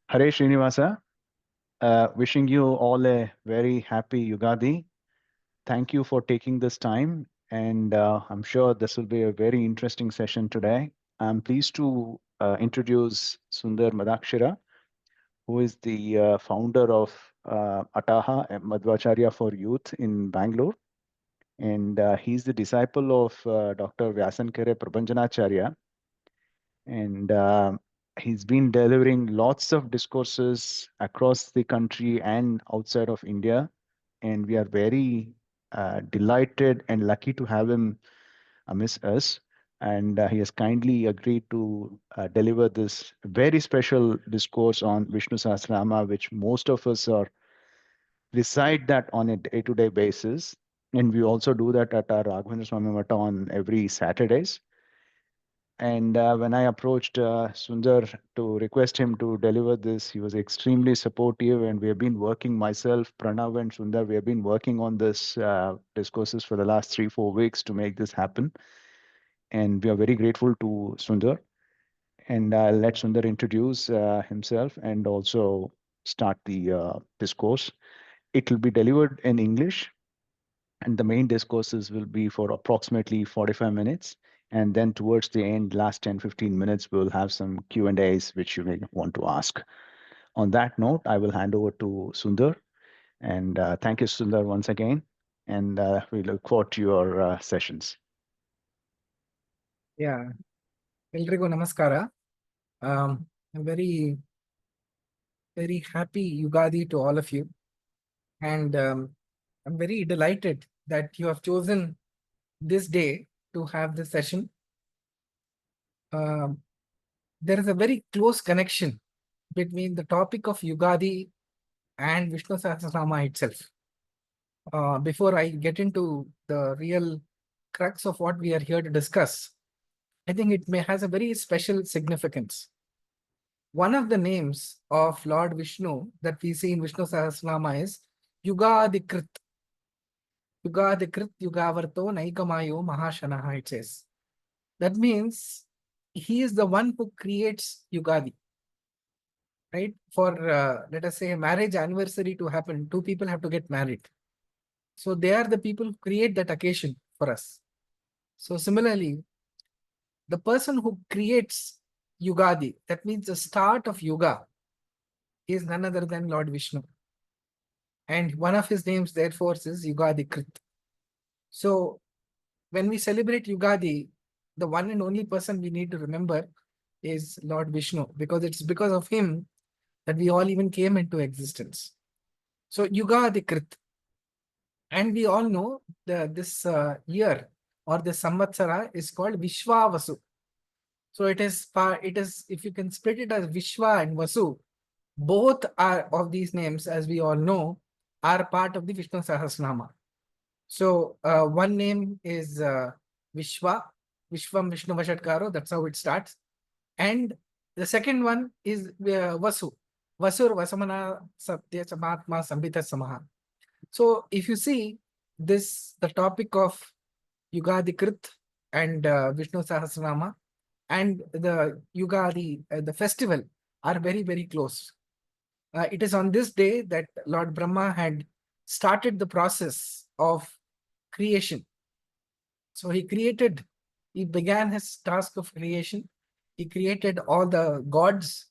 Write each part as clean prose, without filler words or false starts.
Hare Srinivasa, wishing you all a very happy Yugadi. Thank you for taking this time, and I'm sure this will be a very interesting session today. I'm pleased to introduce Sunder Madakshira, who is the founder of Ataha, a Madhvacharya for Youth in Bangalore. And he's the disciple of Dr. Vyasankare Prabhanjanacharya, and he's been delivering lots of discourses across the country and outside of India. And we are very delighted and lucky to have him amidst us. And he has kindly agreed to deliver this very special discourse on Vishnu Sahasranama, which most of us are recite that on a day-to-day basis. And we also do that at our Raghavendra Swami Matha on every Saturdays. And when I approached Sundar to request him to deliver this, he was extremely supportive. And we have been working, myself, Pranav, and Sundar, we have been working on this discourses for the last 3, 4 weeks to make this happen. And we are very grateful to Sundar. And I'll let Sundar introduce himself and also start the discourse. It will be delivered in English, and the main discourses will be for approximately 45 minutes. And then towards the end, last 10, 15 minutes, we'll have some Q&As which you may want to ask. On that note, I will hand over to Sundar. And thank you, Sundar, once again. And we look forward to your sessions. Yeah, ಎಲ್ರಿಗೂ ನಮಸ್ಕಾರ. I'm very happy Yugadi to all of you. And I'm very delighted that you have chosen this day to have this session. There is a very close connection between the topic of Yugadi and Vishnu Sahasranama itself. Before I get into the real crux of what we are here to discuss, I think it has a very special significance. One of the names of Lord Vishnu that we see in Vishnu Sahasranama is Yugadikrit. Yugadikrit Yugavarto Naikamayo Mahashanaha, it says. That means he is the one who creates Yugadi. Right? For, let us say, a marriage anniversary to happen, two people have to get married. So they are the people who create that occasion for us. So similarly, the person who creates Yugadi, that means the start of Yuga, is none other than Lord Vishnu. And one of his names, therefore, is Yugadikrit. So when we celebrate Yugadi, the one and only person we need to remember is Lord Vishnu, because it's because of him that we all even came into existence. So Yugadikrit. And we all know this year or the Samvatsara is called Vishwavasu. So it is, if you can split it as Vishwa and Vasu, both are of these names, as we all know, are part of the Vishnu Sahasranama. So one name is Vishwa, Vishwam Vishnu Vashatkaro, that's how it starts. And the second one is Vasu, Vasur Vasamana Satya Samatma Sambhita Samaha. So if you see this, the topic of Yugadikrit and Vishnu Sahasranama and the Yugadi, the festival, are very, very close. It is on this day that Lord Brahma had started the process of creation. So he began his task of creation. He created all the gods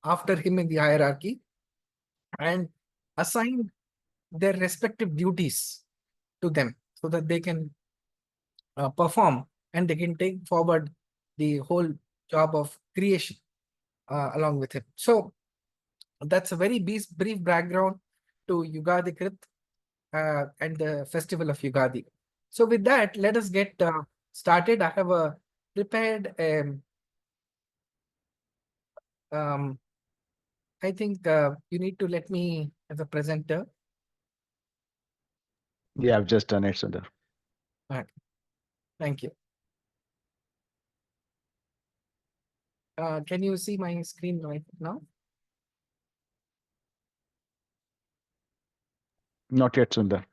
after him in the hierarchy and assigned their respective duties to them so that they can perform and they can take forward the whole job of creation along with him. So that's a very brief background to Yugadikrit and the festival of Yugadi. So with that, let us get started. I have prepared, I think you need to let me as a presenter. Yeah, I've just done it, Sundar. Right. Thank you. Can you see my screen right now? Not yet, Sundar.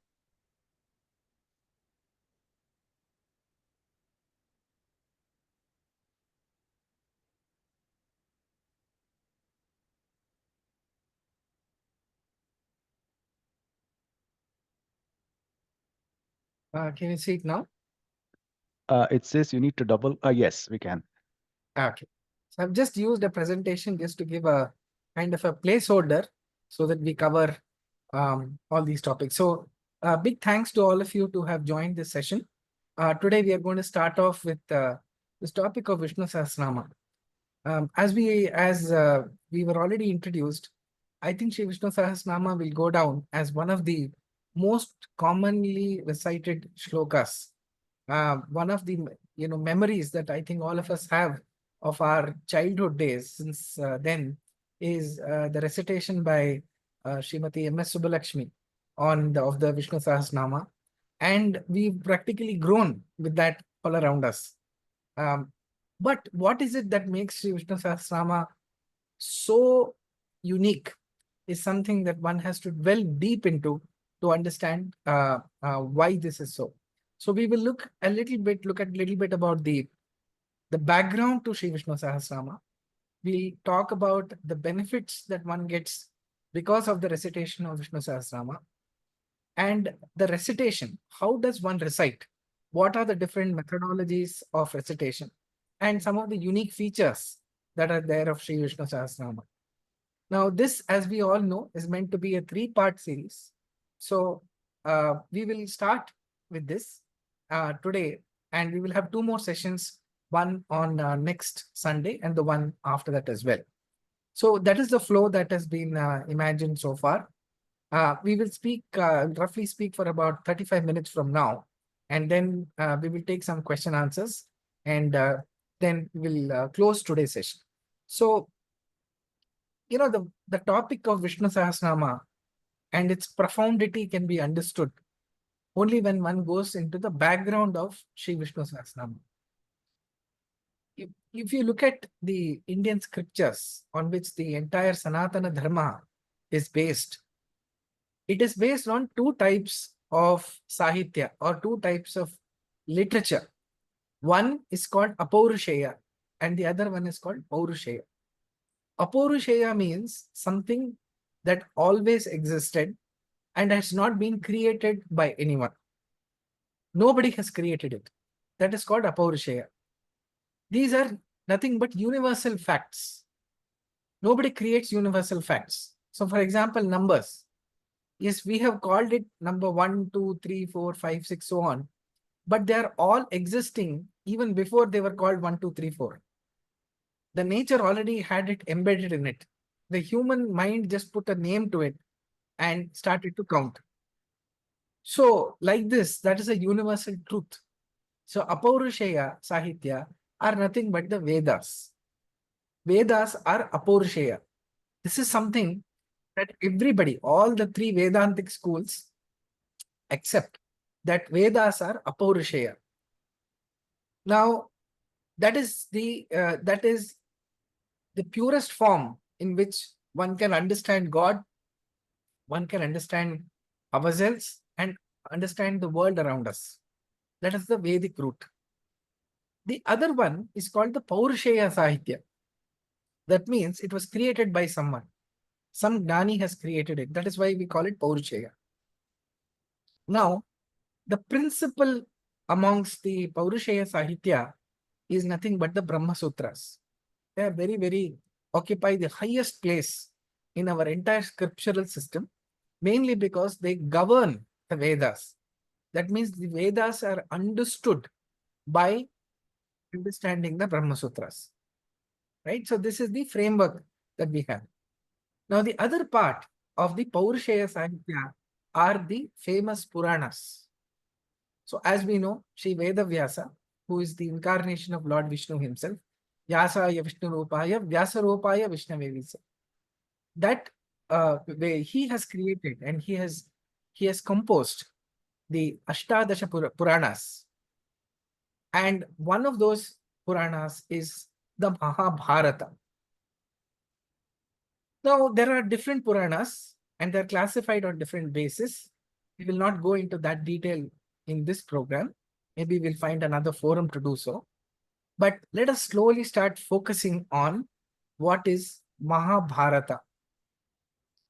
Can you see it now? It says you need to double. Yes, we can. Okay. So I've just used a presentation just to give a kind of a placeholder so that we cover all these topics. So big thanks to all of you to have joined this session. Today we are going to start off with this topic of Vishnu Sahasranama. As we were already introduced, I think Shri Vishnu Sahasranama will go down as one of the most commonly recited shlokas. One of the memories that I think all of us have of our childhood days since then is the recitation by Srimati M.S. Subbulakshmi of the Vishnu Sahasranama, and we've practically grown with that all around us. But what is it that makes Sri Vishnu Sahasranama so unique is something that one has to delve deep into to understand why this is so. So we will look at a little bit about the background to Sri Vishnu Sahasranama. We talk about the benefits that one gets because of the recitation of Vishnu Sahasranama. And the recitation, how does one recite? What are the different methodologies of recitation? And some of the unique features that are there of Sri Vishnu Sahasranama. Now, this, as we all know, is meant to be a 3-part series. So we will start with this today, and we will have 2 more sessions, one on next Sunday and the one after that as well. So that is the flow that has been imagined so far. We will roughly speak for about 35 minutes from now, and then we will take some question answers, and then we will close today's session. So, the topic of Vishnu Sahasranama and its profundity can be understood only when one goes into the background of Sri Vishnu Sahasranama. If you look at the Indian scriptures on which the entire Sanatana Dharma is based, it is based on 2 types of Sahitya or 2 types of literature. One is called Apaurushaya and the other one is called Paurushaya. Apaurushaya means something that always existed and has not been created by anyone. Nobody has created it. That is called Apaurushaya. These are nothing but universal facts. Nobody creates universal facts. So, for example, numbers. Yes, we have called it number 1, 2, 3, 4, 5, 6, so on. But they are all existing even before they were called 1, 2, 3, 4. The nature already had it embedded in it. The human mind just put a name to it and started to count. So, like this, that is a universal truth. So, Apaurushaya Sahitya are nothing but the Vedas. Vedas are Apaurushaya. This is something that everybody, all the 3 Vedantic schools accept that Vedas are Apaurushaya. Now, that is the purest form in which one can understand God, one can understand ourselves, and understand the world around us. That is the Vedic root. The other one is called the Paurushaya Sahitya. That means it was created by someone. Some Gnani has created it. That is why we call it Paurushaya. Now, the principle amongst the Paurushaya Sahitya is nothing but the Brahma Sutras. They are very, very occupy the highest place in our entire scriptural system, mainly because they govern the Vedas. That means the Vedas are understood by understanding the Brahma Sutras. Right? So this is the framework that we have. Now, the other part of the Paurushaya Sahitya are the famous Puranas. So, as we know, Sri Veda Vyasa, who is the incarnation of Lord Vishnu himself, Vyasaya Vishnu Rupaya, Vyasa Rupaya Vishnave Visa. That way he has created and he has composed the Ashtadasha Puranas. And one of those Puranas is the Mahabharata. Now, there are different Puranas and they're classified on different bases. We will not go into that detail in this program. Maybe we'll find another forum to do so. But let us slowly start focusing on what is Mahabharata.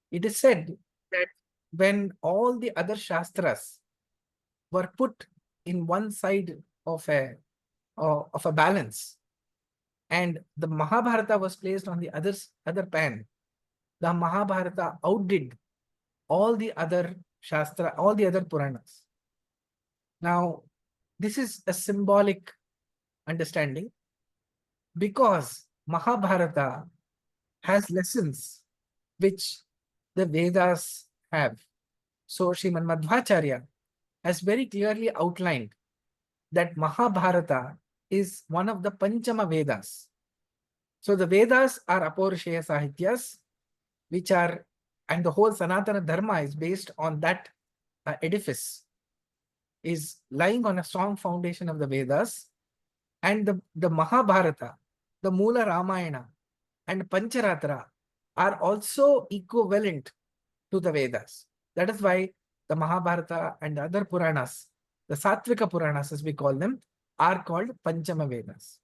It is said that when all the other Shastras were put in one side of a balance, and the Mahabharata was placed on the other pan, the Mahabharata outdid all the other Shastra, all the other Puranas. Now, this is a symbolic understanding because Mahabharata has lessons which the Vedas have. So, Sriman Madhvacharya has very clearly outlined that Mahabharata is one of the Panchama Vedas. So, the Vedas are Apaurusheya Sahityas, which are, and the whole Sanatana Dharma is based on that edifice, is lying on a strong foundation of the Vedas, and the Mahabharata, the Moola Ramayana, and Pancharatra are also equivalent to the Vedas. That is why the Mahabharata and the other Puranas, the Satvika Puranas as we call them, are called Panchama Vedas.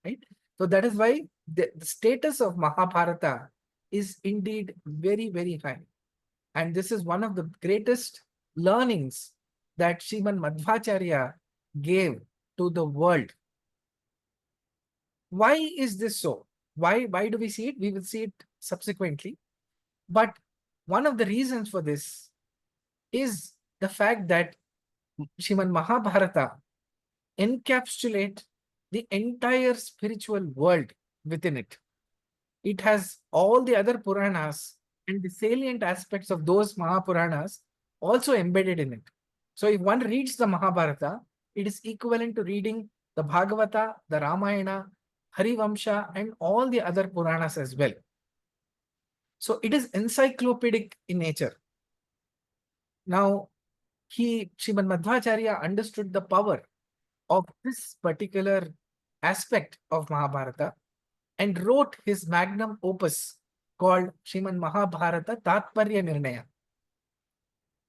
Right? So that is why the status of Mahabharata is indeed very, very high. And this is one of the greatest learnings that Sriman Madhvacharya gave to the world. Why is this so? Why do we see it? We will see it subsequently. But one of the reasons for this is the fact that Sriman Mahabharata encapsulate the entire spiritual world within it. It has all the other Puranas and the salient aspects of those Mahapuranas also embedded in it. So if one reads the Mahabharata, it is equivalent to reading the Bhagavata, the Ramayana, Harivamsha, and all the other Puranas as well. So it is encyclopedic in nature. Now, Sriman Madhvacharya understood the power of this particular aspect of Mahabharata and wrote his magnum opus called Sriman Mahabharata Tatparya Nirnaya.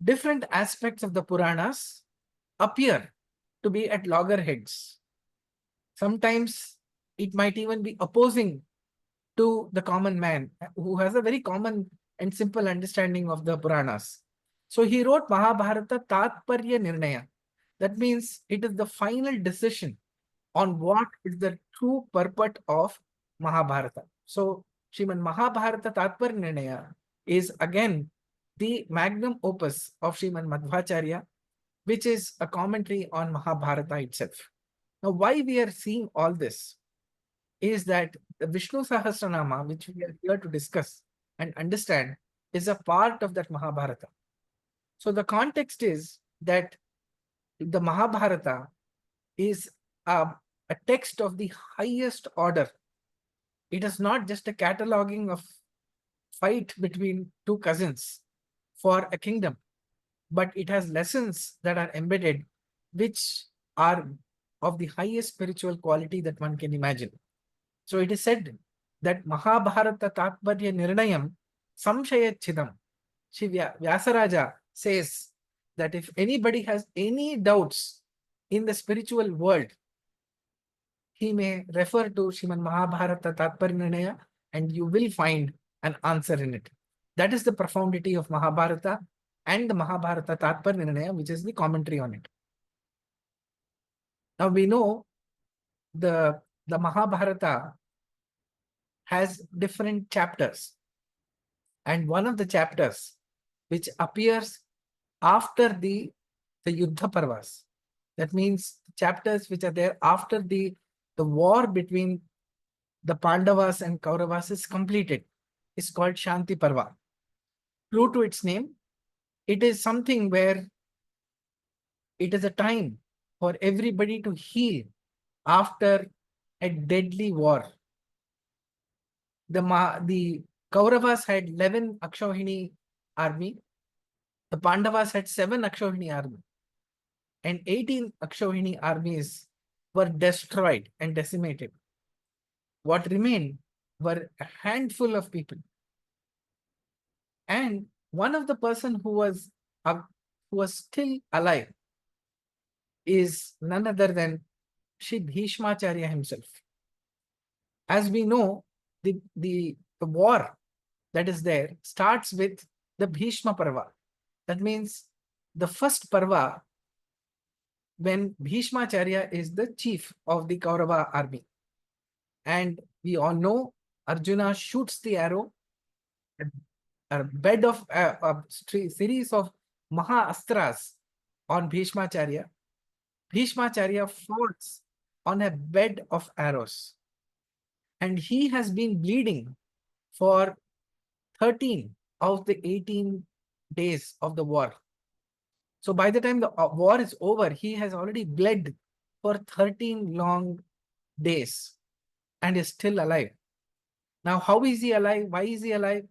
Different aspects of the Puranas appear to be at loggerheads. Sometimes it might even be opposing to the common man who has a very common and simple understanding of the Puranas. So he wrote Mahabharata Tatparya Nirnaya. That means it is the final decision on what is the true purport of Mahabharata. So Sriman Mahabharata Tatparya Nirnaya is again the magnum opus of Sriman Madhvacharya, which is a commentary on Mahabharata itself. Now, why we are seeing all this is that the Vishnu Sahasranama, which we are here to discuss and understand, is a part of that Mahabharata. So the context is that the Mahabharata is a text of the highest order. It is not just a cataloging of fight between two cousins for a kingdom, but it has lessons that are embedded, which are of the highest spiritual quality that one can imagine. So it is said that Mahabharata Tatparya Nirnayam Samshayachidam. Shri Vyasaraja says that if anybody has any doubts in the spiritual world, he may refer to Sriman Mahabharata Tatparya Nirnaya and you will find an answer in it. That is the profundity of Mahabharata and the Mahabharata Tatparya Nirnaya, which is the commentary on it. Now we know the Mahabharata has different chapters. And one of the chapters which appears after the Yuddha Parvas, that means chapters which are there after the war between the Pandavas and Kauravas is completed, is called Shanti Parva. True to its name, it is something where it is a time for everybody to heal after a deadly war. The Kauravas had 11 Akshauhini army. The Pandavas had 7 Akshauhini army. And 18 Akshauhini armies were destroyed and decimated. What remained were a handful of people. And one of the person who was still alive is none other than Shri Bhishmacharya himself. As we know, the war that is there starts with the Bhishma Parva. That means the first Parva when Bhishmacharya is the chief of the Kaurava army. And we all know Arjuna shoots the arrow, a bed of a series of Maha Astras on Bhishmacharya. Bhishmacharya falls on a bed of arrows, and he has been bleeding for 13 of the 18 days of the war. So by the time the war is over, he has already bled for 13 long days and is still alive. Now, how is he alive? Why is he alive?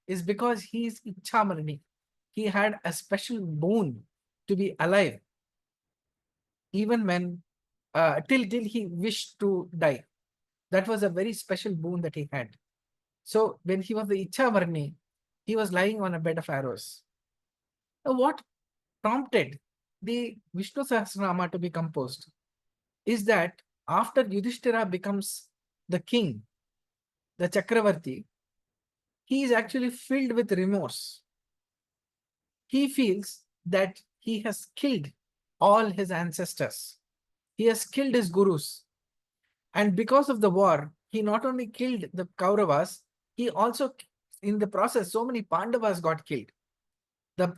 Is because he is Ichhamarani. He had a special boon to be alive, even when till he wished to die. That was a very special boon that he had. So when he was the Ichhamarani, he was lying on a bed of arrows. Now, what prompted the Vishnu Sahasranama to be composed is that after Yudhishthira becomes the king, the Chakravarti, he is actually filled with remorse. He feels that he has killed all his ancestors. He has killed his gurus. And because of the war, he not only killed the Kauravas, he also, in the process, so many Pandavas got killed.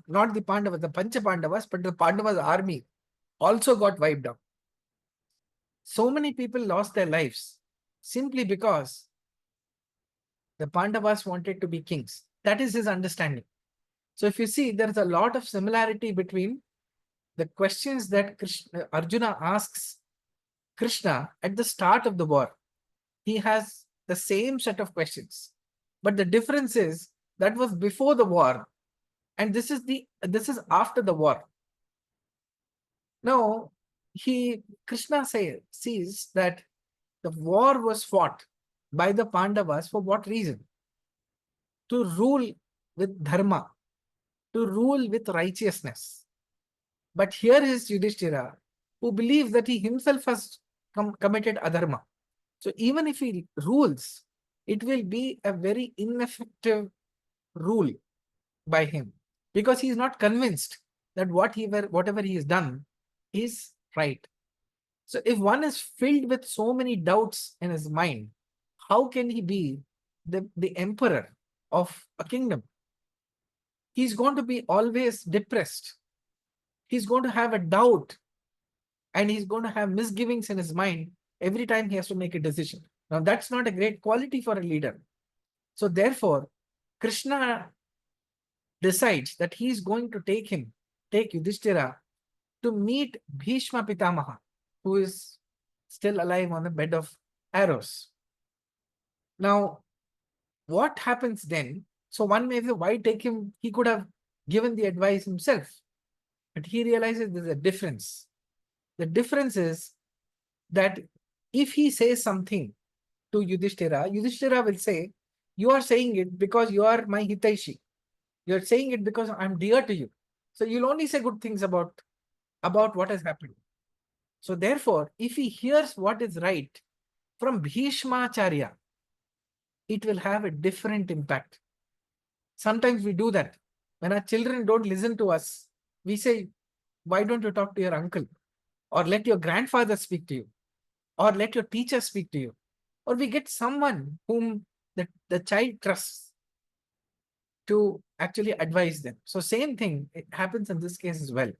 Not the Pandavas, the Pancha Pandavas, but the Pandavas army also got wiped out. So many people lost their lives simply because the Pandavas wanted to be kings. That is his understanding. So if you see, there is a lot of similarity between the questions that Arjuna asks Krishna at the start of the war. He has the same set of questions, but the difference is that was before the war, and this is after the war. Now, Krishna sees that the war was fought by the Pandavas for what reason? To rule with dharma, to rule with righteousness. But here is Yudhishthira, who believes that he himself has committed adharma. So even if he rules, it will be a very ineffective rule by him, because he is not convinced that whatever he has done is right. So if one is filled with so many doubts in his mind, how can he be the emperor of a kingdom? He's going to be always depressed. He's going to have a doubt, and he's going to have misgivings in his mind every time he has to make a decision. Now, that's not a great quality for a leader. So therefore, Krishna decides that he's going to take Yudhishthira to meet Bhishma Pitamaha, who is still alive on a bed of arrows. Now, what happens then? So one may say, why take him? He could have given the advice himself. But he realizes there's a difference. The difference is that if he says something to Yudhishthira, Yudhishthira will say, you are saying it because you are my Hitaishi. You're saying it because I'm dear to you. So you'll only say good things about what has happened. So therefore, if he hears what is right from Bhishmacharya, it will have a different impact. Sometimes we do that. When our children don't listen to us, we say, why don't you talk to your uncle? Or let your grandfather speak to you. Or let your teacher speak to you. Or we get someone whom the child trusts to actually advise them. So same thing, it happens in this case as well.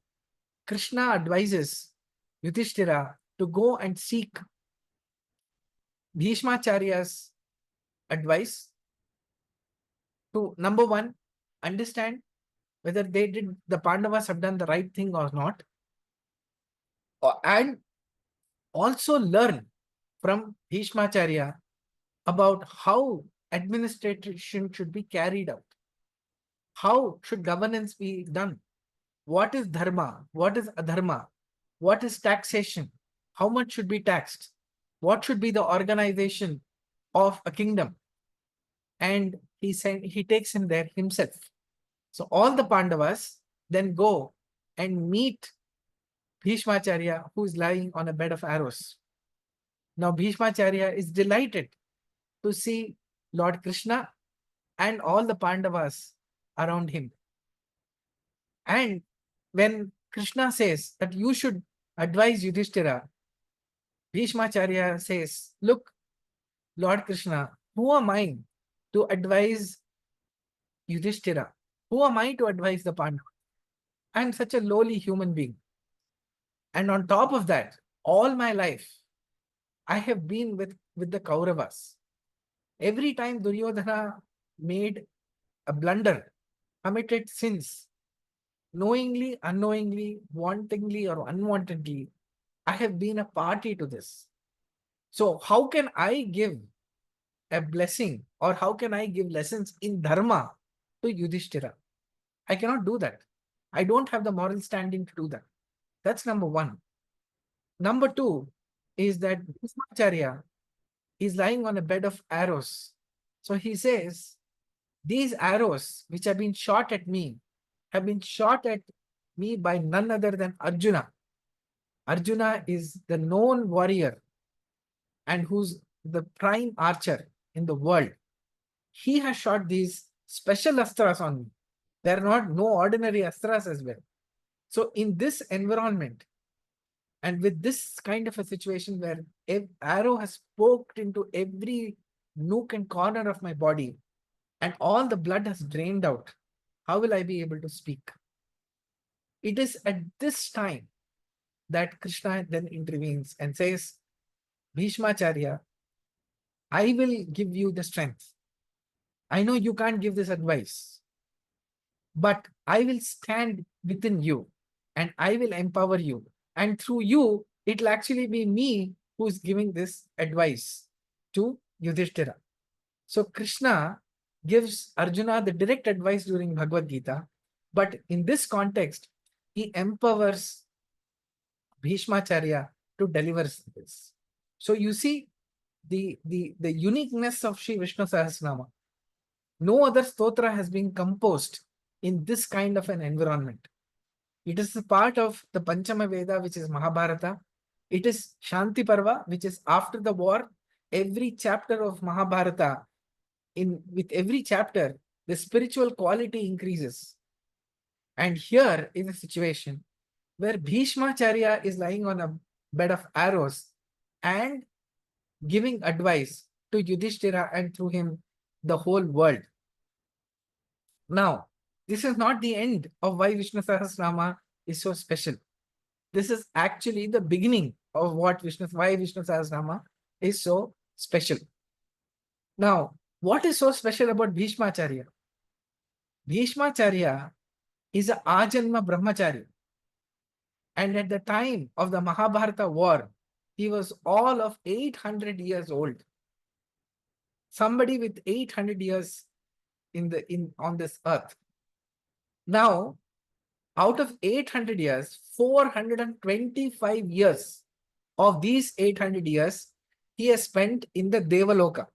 Krishna advises Yudhishthira to go and seek Bhishmacharya's advice to, number one, understand whether the Pandavas have done the right thing or not, and also learn from Bhishmacharya about how administration should be carried out. How should governance be done? What is dharma? What is adharma? What is taxation? How much should be taxed? What should be the organization of a kingdom? And he takes him there himself. So all the Pandavas then go and meet Bhishmacharya, who is lying on a bed of arrows. Now Bhishmacharya is delighted to see Lord Krishna and all the Pandavas around him. And when Krishna says that you should advise Yudhishthira, Bhishmacharya says, look, Lord Krishna, who am I to advise Yudhishthira? Who am I to advise the Pandavas? I am such a lowly human being. And on top of that, all my life, I have been with the Kauravas. Every time Duryodhana made a blunder, committed sins, knowingly, unknowingly, wantingly, or unwantedly, I have been a party to this. So, how can I give a blessing or how can I give lessons in Dharma to Yudhishthira? I cannot do that. I don't have the moral standing to do that. That's number one. Number two is that Bhishmacharya is lying on a bed of arrows. So he says, these arrows which have been shot at me have been shot at me by none other than Arjuna. Arjuna is the known warrior and who's the prime archer in the world. He has shot these special astras on me. They are not no ordinary astras as well. So in this environment, and with this kind of a situation where an arrow has poked into every nook and corner of my body, and all the blood has drained out, how will I be able to speak? It is at this time that Krishna then intervenes and says, Bhishmacharya, I will give you the strength. I know you can't give this advice, but I will stand within you and I will empower you. And through you, it'll actually be me who's giving this advice to Yudhishthira. So Krishna gives Arjuna the direct advice during Bhagavad Gita, but in this context, he empowers Bhishmacharya to deliver this. So you see the uniqueness of Shri Vishnu Sahasranama. No other stotra has been composed in this kind of an environment. It is a part of the Panchama Veda, which is Mahabharata. It is Shanti Parva, which is after the war. Every chapter of Mahabharata, with every chapter, the spiritual quality increases. And here is a situation where Bhishmacharya is lying on a bed of arrows and giving advice to Yudhishthira and through him the whole world. Now, this is not the end of why Vishnu Sahasranama is so special. This is actually the beginning of why Vishnu Sahasranama is so special. Now, what is so special about Bhishmacharya? Bhishmacharya is a Ajanma Brahmachari. And at the time of the Mahabharata war, he was all of 800 years old. Somebody with 800 years on this earth. Now, out of 800 years, 425 years of these 800 years, he has spent in the Devaloka.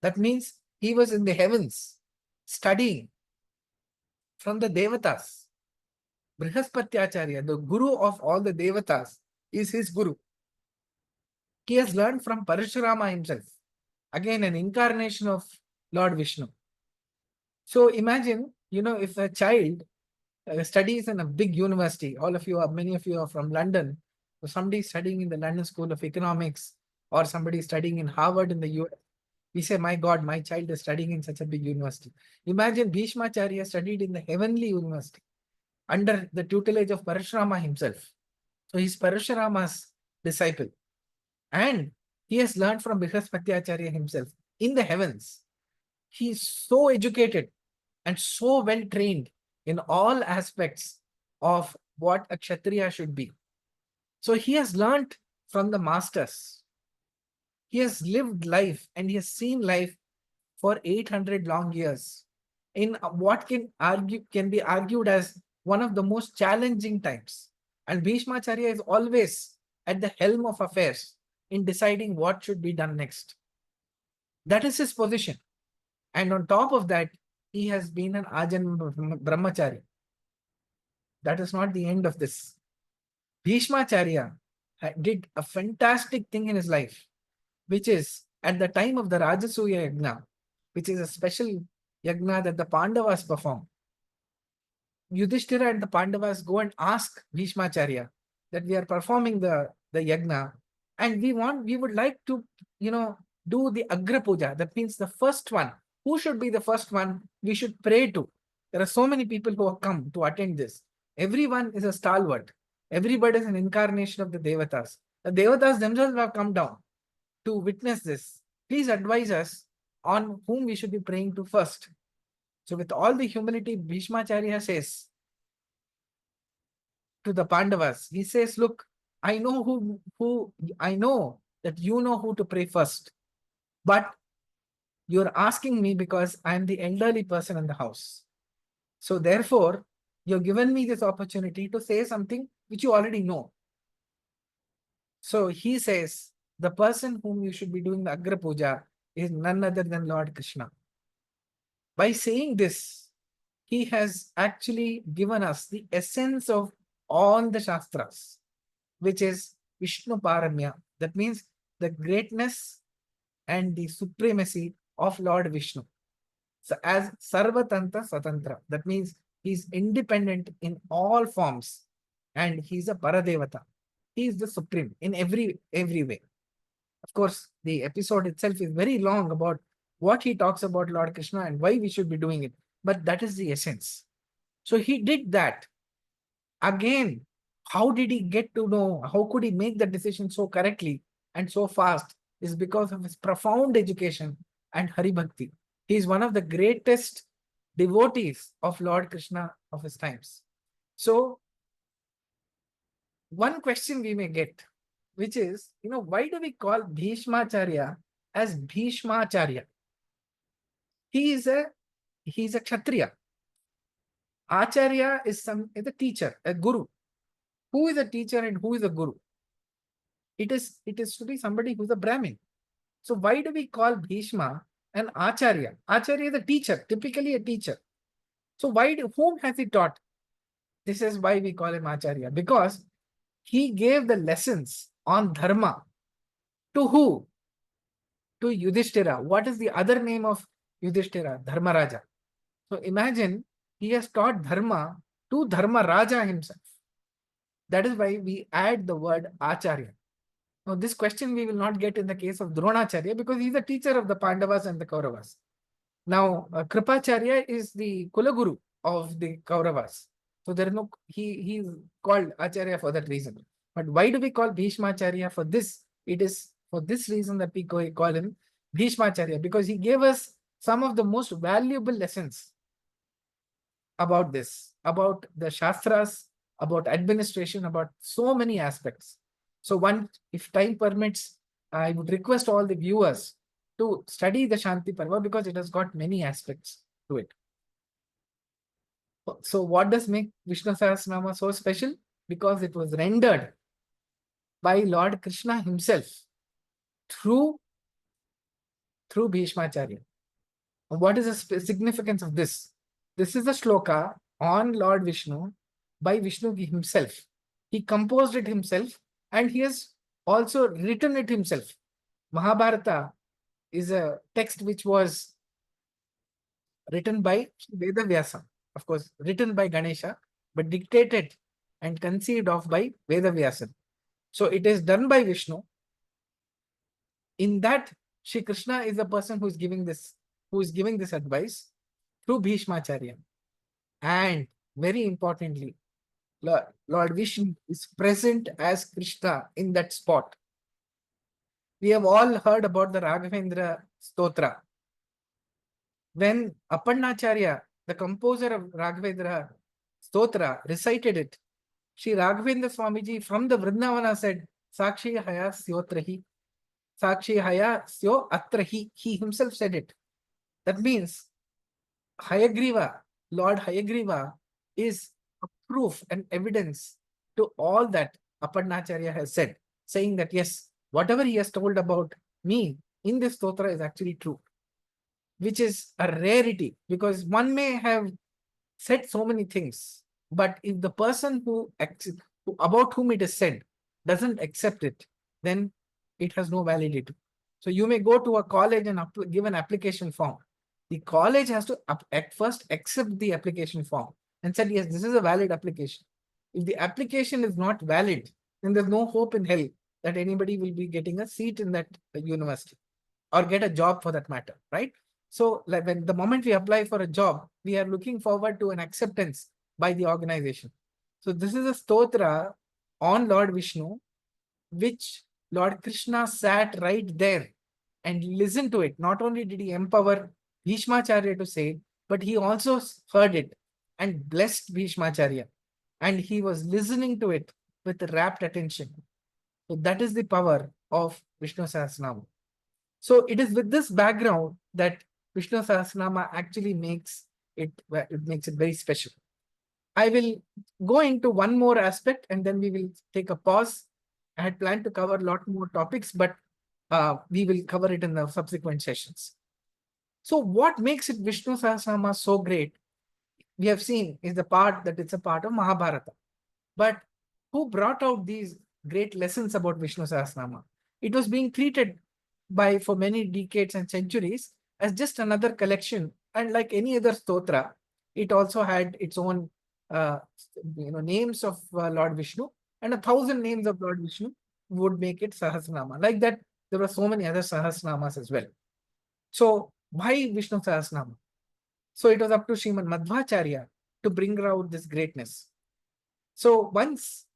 That means he was in the heavens studying from the Devatas. Brihaspatiacharya, the guru of all the Devatas, is his guru. He has learned from Parashurama himself. Again, an incarnation of Lord Vishnu. So imagine, if a child studies in a big university, many of you are from London, so somebody studying in the London School of Economics or somebody studying in Harvard in the US, we say, my God, my child is studying in such a big university. Imagine Bhishmacharya studied in the heavenly university under the tutelage of Parashurama himself. So he's Parashurama's disciple. And he has learned from Brihaspatiacharya himself in the heavens. He is so educated and so well trained in all aspects of what a Kshatriya should be. So he has learned from the masters. He has lived life and he has seen life for 800 long years in what can be argued as one of the most challenging times. And Bhishmacharya is always at the helm of affairs in deciding what should be done next. That is his position. And on top of that, he has been an Ajan Brahmachari. That is not the end of this. Bhishmacharya did a fantastic thing in his life, which is at the time of the Rajasuya Yagna, which is a special yagna that the Pandavas perform. Yudhishthira and the Pandavas go and ask Bhishmacharya that we are performing the yagna, and we would like to, do the Agra Puja. That means the first one. Who should be the first one we should pray to? There are so many people who have come to attend this. Everyone is a stalwart. Everybody is an incarnation of the Devatas. The Devatas themselves have come down to witness this. Please advise us on whom we should be praying to first. So with all the humility, Bhishmacharya says to the Pandavas, he says, look, I know I know that you know who to pray first, but you're asking me because I'm the elderly person in the house. So therefore, you've given me this opportunity to say something which you already know. So he says, the person whom you should be doing the Agra Puja is none other than Lord Krishna. By saying this, he has actually given us the essence of all the Shastras, which is Vishnu Paramya. That means the greatness and the supremacy of Lord Vishnu. So as Sarvatanta Satantra, that means he's independent in all forms and he's a Paradevata. He is the supreme in every way. Of course, the episode itself is very long about what he talks about Lord Krishna and why we should be doing it. But that is the essence. So he did that. Again, how did he get to know? How could he make the decision so correctly and so fast? Is because of his profound education and Hari Bhakti. He is one of the greatest devotees of Lord Krishna of his times. So, one question we may get, which is, why do we call Bhishmacharya as Bhishmacharya? He's a Kshatriya. Acharya is a teacher, a guru. Who is a teacher and who is a guru? It is to be somebody who's a Brahmin. So why do we call Bhishma an Acharya? Acharya is a teacher, typically a teacher. So whom has he taught? This is why we call him Acharya, because he gave the lessons on dharma to who? To Yudhishthira. What is the other name of Yudhishthira? Dharmaraja. So imagine he has taught dharma to Dharmaraja himself. That is why we add the word Acharya. Now, this question we will not get in the case of Dronacharya because he's the teacher of the Pandavas and the Kauravas. Now, Kripacharya is the Kulaguru of the Kauravas. So there is no, he is called Acharya for that reason. But why do we call Bhishmacharya for this? It is for this reason that we call him Bhishmacharya, because he gave us some of the most valuable lessons about this, about the Shastras, about administration, about so many aspects. So if time permits, I would request all the viewers to study the Shanti Parva because it has got many aspects to it. So what does make Vishnu Sahasranama so special? Because it was rendered by Lord Krishna himself through Bhishmacharya. And what is the significance of this? This is a shloka on Lord Vishnu by Vishnu himself. He composed it himself and he has also written it himself. Mahabharata is a text which was written by Vedavyasa, of course, written by Ganesha, but dictated and conceived of by Vedavyasa. So it is done by Vishnu. In that, Shri Krishna is the person who is giving this advice through Bhishmacharya. And very importantly, Lord Vishnu is present as Krishna in that spot. We have all heard about the Raghavendra Stotra. When Apannacharya, the composer of Raghavendra Stotra, recited it, Shri Raghavendra Swamiji from the Vrindavana said, Sakshi Haya Syotrahi. Sakshi Haya Syo Atrahi. He himself said it. That means Hayagriva, Lord Hayagriva, is a proof and evidence to all that Apannacharya has said, saying that yes, whatever he has told about me in this stotra is actually true, which is a rarity because one may have said so many things, but if the person about whom it is said doesn't accept it, then it has no validity. So you may go to a college and give an application form. The college has to at first accept the application form and said, yes, this is a valid application. If the application is not valid, then there's no hope in hell that anybody will be getting a seat in that university or get a job for that matter, right? So like when the moment we apply for a job, we are looking forward to an acceptance by the organization. So this is a stotra on Lord Vishnu, which Lord Krishna sat right there and listened to it. Not only did he empower Bhishmacharya to say it, but he also heard it and blessed Bhishmacharya. And he was listening to it with rapt attention. So that is the power of Vishnu Sahasranama. So it is with this background that Vishnu Sahasranama actually makes it very special. I will go into one more aspect and then we will take a pause. I had planned to cover a lot more topics, but we will cover it in the subsequent sessions. So what makes it Vishnu Sahasranama so great, we have seen, is the part that it's a part of Mahabharata. But who brought out these great lessons about Vishnu Sahasranama? It was being treated for many decades and centuries as just another collection. And like any other stotra, it also had its own names of Lord Vishnu, and 1,000 names of Lord Vishnu would make it Sahasranama. Like that, there were so many other Sahasranamas as well. So why Vishnu Sahasranama? So it was up to Srimad Madhvacharya to bring out this greatness. So once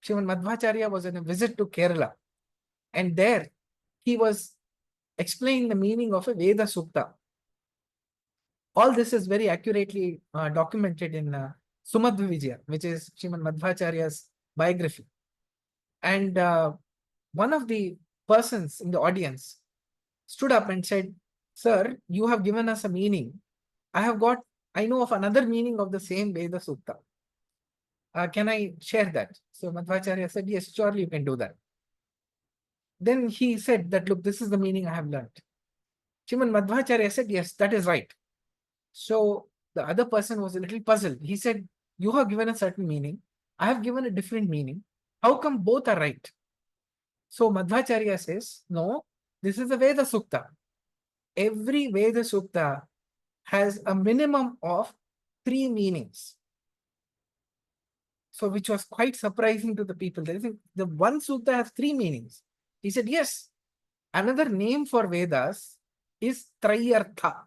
Srimad Madhvacharya was on a visit to Kerala, and there he was explaining the meaning of a Veda Sukta. All this is very accurately documented in Sumadhva Vijaya, which is Srimad Madhvacharya's biography. And one of the persons in the audience stood up and said, "Sir, you have given us a meaning. I know of another meaning of the same Veda Sukta. Can I share that?" So Madhvacharya said, "Yes, surely you can do that." Then he said that, "Look, this is the meaning I have learned." Srimad Madhvacharya said, "Yes, that is right." So the other person was a little puzzled. He said, "You have given a certain meaning. I have given a different meaning. How come both are right?" So Madhvacharya says, "No, this is a Veda Sukta. Every Veda Sukta has a minimum of 3 meanings." So which was quite surprising to the people. They think the one Sukta has 3 meanings. He said, "Yes, another name for Vedas is Trayartha.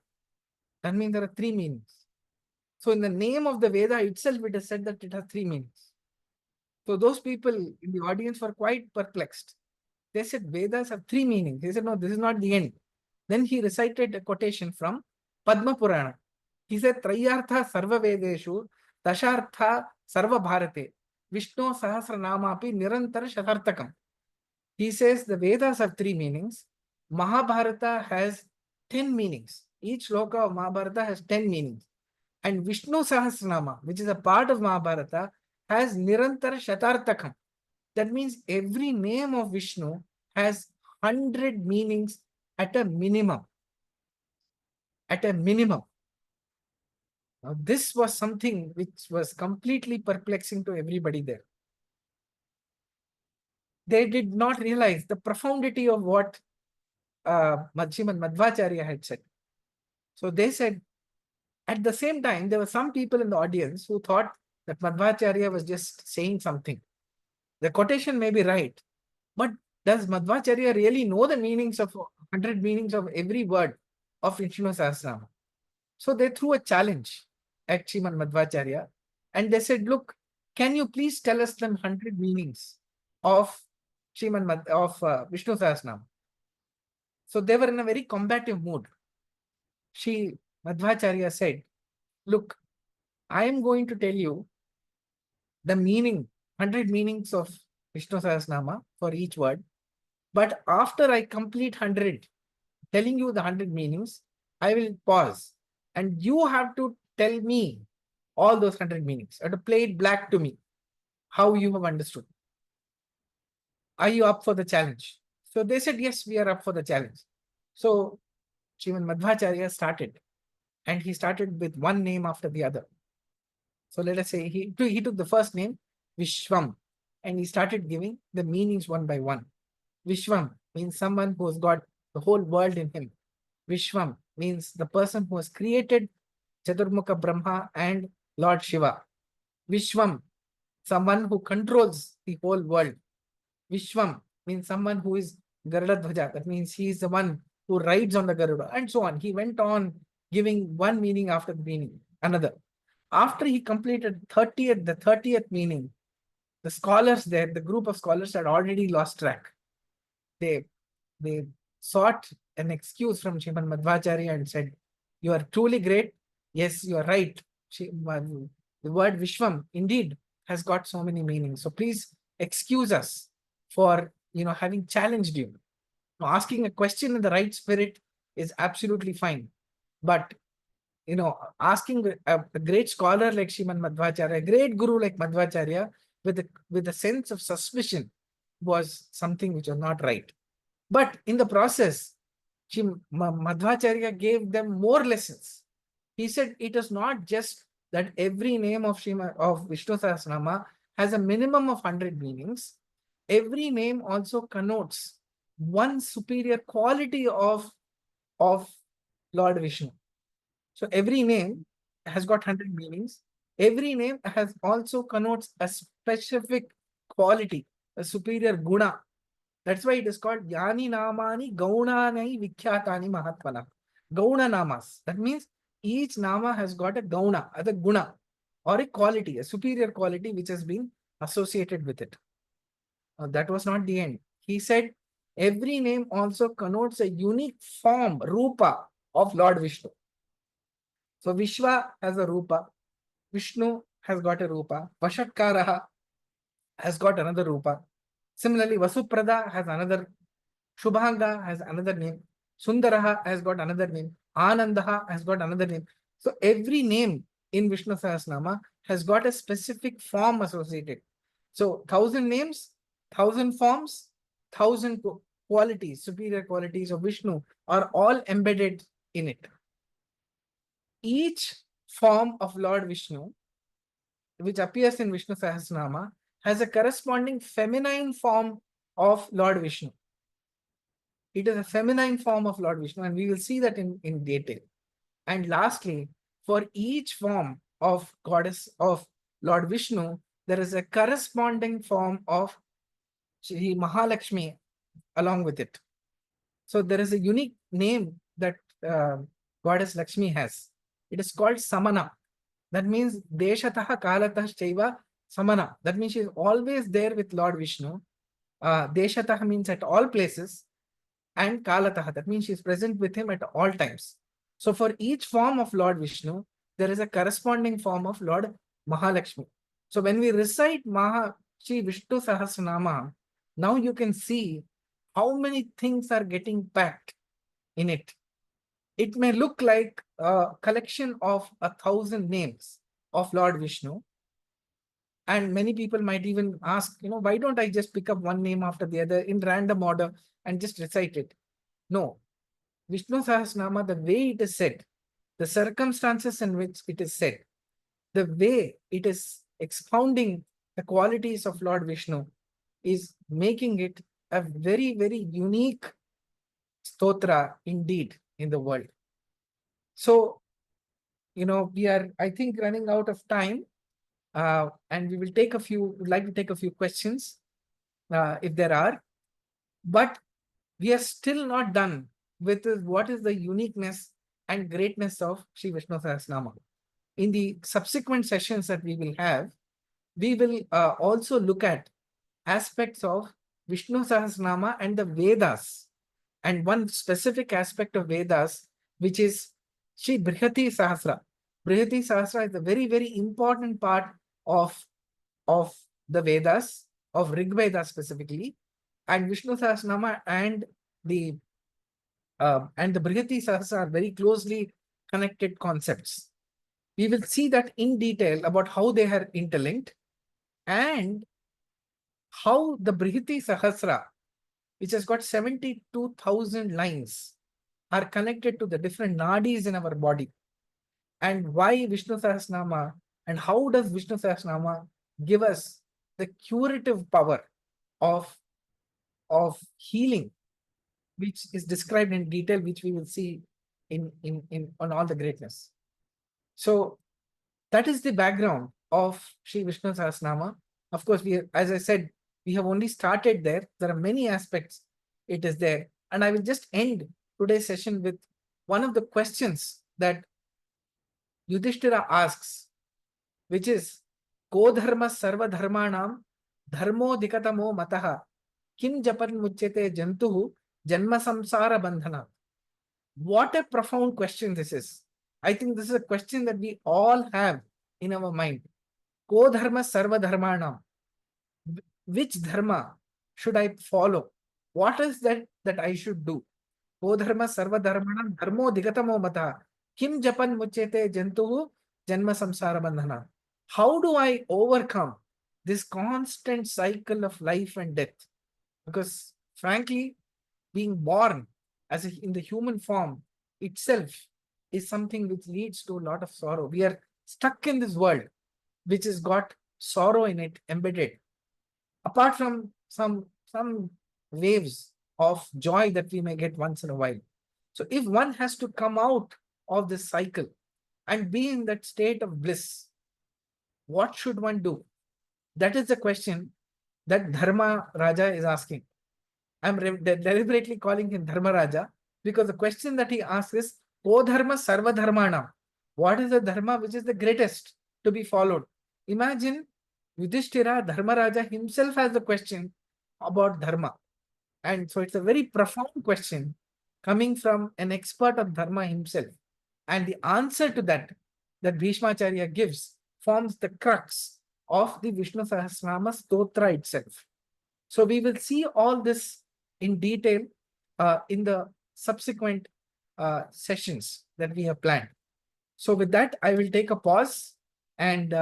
That means there are 3 meanings. So in the name of the Veda itself, it is said that it has 3 meanings." So those people in the audience were quite perplexed. They said, "Vedas have 3 meanings." He said, "No, this is not the end." Then he recited a quotation from Padma Purana. He said, "Trayartha sarva vedeshu, dashartha sarva bharate, Vishnu Sahasranama api nirantara shatartakam." He says the Vedas have 3 meanings. Mahabharata has 10 meanings. Each sloka of Mahabharata has 10 meanings. And Vishnu Sahasranama, which is a part of Mahabharata, has Nirantara Shatartakam. That means every name of Vishnu has 100 meanings at a minimum. At a minimum. Now, this was something which was completely perplexing to everybody there. They did not realize the profundity of what Srimad Madhvacharya had said. So they said, at the same time, there were some people in the audience who thought that Madhvacharya was just saying something. The quotation may be right, but does Madhvacharya really know the meanings of 100 meanings of every word of Vishnu Sahasranama? So they threw a challenge at Srimad Madhvacharya and they said, "Look, can you please tell us the 100 meanings of Vishnu Sahasranama?" So they were in a very combative mood. Shri Madhvacharya said, "Look, I am going to tell you the meaning, 100 meanings of Vishnu Sahasranama for each word. But after I complete 100, telling you the 100 meanings, I will pause. And you have to tell me all those 100 meanings. You have to play it back to me, how you have understood. Are you up for the challenge?" So they said, "Yes, we are up for the challenge." So Srimad Madhvacharya started. And he started with one name after the other. So let us say he took the first name, Vishwam, and he started giving the meanings one by one. Vishwam means someone who has got the whole world in him. Vishwam means the person who has created Chaturmukha Brahma and Lord Shiva. Vishwam, someone who controls the whole world. Vishwam means someone who is Garuda Dhwaja. That means he is the one who rides on the Garuda, and so on. He went on giving one meaning after the meaning, another. After he completed the 30th meaning, the scholars there, the group of scholars had already lost track. They they sought an excuse from Srimad Madhvacharya and said, "You are truly great. Yes, you are right. The word Vishwam indeed has got so many meanings. So please excuse us for having challenged you. Now, asking a question in the right spirit is absolutely fine, but asking a great scholar like Srimad Madhvacharya, a great guru like Madhvacharya, with a sense of suspicion was something which was not right. But in the process, Madhvacharya gave them more lessons. He said it is not just that every name of Vishnu Sahasranama has a minimum of 100 meanings. Every name also connotes one superior quality of Lord Vishnu. So every name has got 100 meanings. Every name has also connotes a specific quality, a superior guna. That's why it is called Yani Namani Gaunani Vikhyatani Mahatmana. Gauna Namas. That means each Nama has got a Gauna, a guna, or a quality, a superior quality which has been associated with it. That was not the end. He said every name also connotes a unique form, Rupa, of Lord Vishnu. So Vishwa has a Rupa, Vishnu has got a Rupa, Vashatkaraha has got another Rupa. Similarly, Vasuprada has another, Shubhanga has another name, Sundaraha has got another name, Anandaha has got another name. So every name in Vishnu Sahasranama has got a specific form associated. So 1,000 names, 1,000 forms, 1,000 qualities, superior qualities of Vishnu are all embedded in it. Each form of Lord Vishnu, which appears in Vishnu Sahasranama, has a corresponding feminine form of Lord Vishnu. It is a feminine form of Lord Vishnu, and we will see that in detail. And lastly, for each form of goddess of Lord Vishnu, there is a corresponding form of Shri Mahalakshmi along with it. So there is a unique name that goddess Lakshmi has. It is called Samana. That means Deshataha Kalatah Chaiva Samana. That means she is always there with Lord Vishnu. Deshatah means at all places, and Kalatah, that means she is present with him at all times. So for each form of Lord Vishnu, there is a corresponding form of Lord Mahalakshmi. So when we recite Shri Vishnu Sahasranama, now you can see how many things are getting packed in it. It may look like a collection of 1,000 names of Lord Vishnu. And many people might even ask, why don't I just pick up one name after the other in random order and just recite it? No. Vishnu Sahasranama, the way it is said, the circumstances in which it is said, the way it is expounding the qualities of Lord Vishnu is making it a very, very unique stotra indeed in the world. So, we are, I think, running out of time, and we will would like to take a few questions if there are, but we are still not done with what is the uniqueness and greatness of Shri Vishnu Sahasranama. In the subsequent sessions that we will have, we will also look at aspects of Vishnu Sahasranama and the Vedas, and one specific aspect of Vedas, which is Shri Brihati Sahasra. Brihati Sahasra is a very, very important part of the Vedas, of Rig Veda specifically, and Vishnu Sahasranama and the Brihati Sahasra are very closely connected concepts. We will see that in detail about how they are interlinked and how the Brihati Sahasra, which has got 72,000 lines, are connected to the different nadis in our body, and why Vishnu Sahasranama, and how does Vishnu Sahasranama give us the curative power of healing, which is described in detail, which we will see in on all the greatness. So that is the background of Shri Vishnu Sahasranama. Of course, as I said, We have only started there. There are many aspects it is there. And I will just end today's session with one of the questions that Yudhishthira asks, which is, Ko dharma sarva dharmanam dharmo dikatamo mataha kim japan muchyate jantuhu janma samsara bandhana. What a profound question this is. I think this is a question that we all have in our mind. Ko dharma sarva dharmanam. Which dharma should I follow? What is that I should do? Ko dharma sarva dharmanam dharmo digatamo mata. Kim japan muchyate jantuhu janma samsara bandhana. How do I overcome this constant cycle of life and death? Because frankly, being born in the human form itself is something which leads to a lot of sorrow. We are stuck in this world which has got sorrow in it embedded. Apart from some waves of joy that we may get once in a while. So if one has to come out of this cycle and be in that state of bliss, what should one do? That is the question that Dharma Raja is asking. I'm deliberately calling him Dharma Raja because the question that he asks is, O Dharma Sarva Dharmanam. What is the Dharma which is the greatest to be followed? Imagine Yudhishthira, Dharma Raja himself has the question about Dharma. And so it's a very profound question coming from an expert of Dharma himself. And the answer to that Bhishmacharya gives forms the crux of the Vishnu Sahasranama Stotra itself. So we will see all this in detail in the subsequent sessions that we have planned. So with that, I will take a pause and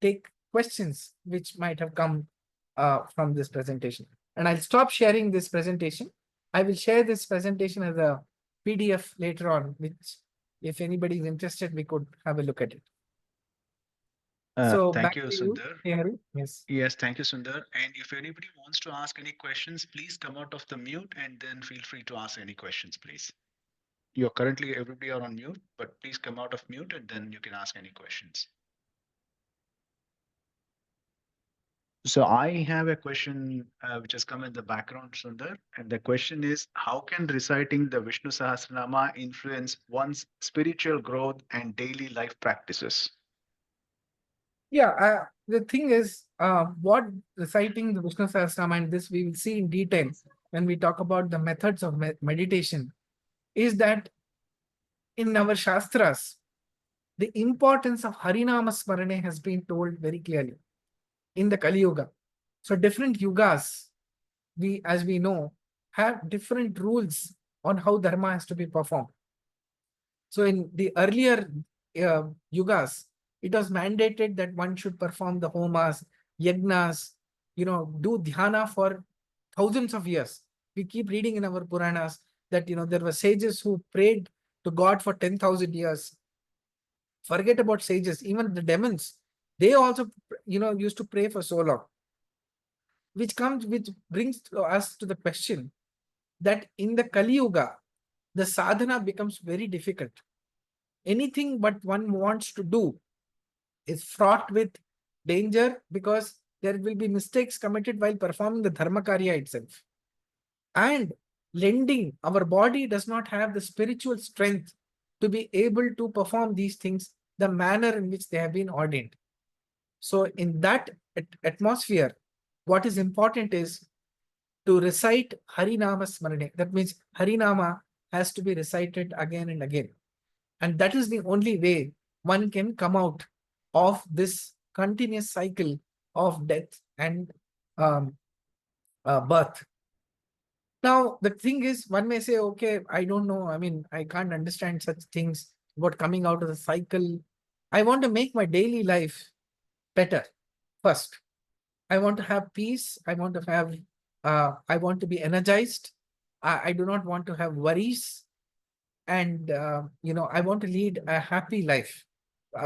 take questions which might have come from this presentation. And I'll stop sharing this presentation. I will share this presentation as a PDF later on, which if anybody is interested, we could have a look at it. So Thank back you, to you, Sunder. Hari. Yes. Yes, thank you, Sundar. And if anybody wants to ask any questions, please come out of the mute and then feel free to ask any questions, please. You're currently everybody are on mute, but please come out of mute and then you can ask any questions. So I have a question which has come in the background, Sundar, and the question is, how can reciting the Vishnu Sahasranama influence one's spiritual growth and daily life practices? Yeah, the thing is, what reciting the Vishnu Sahasranama, and this we will see in detail when we talk about the methods of meditation, is that in our Shastras, the importance of Harinama Smarane has been told very clearly in the Kali Yuga. So different yugas, as we know, have different rules on how dharma has to be performed. So in the earlier yugas, it was mandated that one should perform the homas, yagnas, do dhyana for thousands of years. We keep reading in our Puranas that, there were sages who prayed to God for 10,000 years. Forget about sages, even the demons, they also, used to pray for so long. Which brings us to the question that in the Kali Yuga, the sadhana becomes very difficult. Anything but one wants to do is fraught with danger because there will be mistakes committed while performing the dharma karya itself. And our body does not have the spiritual strength to be able to perform these things the manner in which they have been ordained. So in that atmosphere, what is important is to recite Harinama Smarane. That means Harinama has to be recited again and again. And that is the only way one can come out of this continuous cycle of death and birth. Now, the thing is, one may say, okay, I don't know. I mean, I can't understand such things about coming out of the cycle. I want to make my daily life better first. I want to have peace. I want to be energized. I do not want to have worries. And, I want to lead a happy life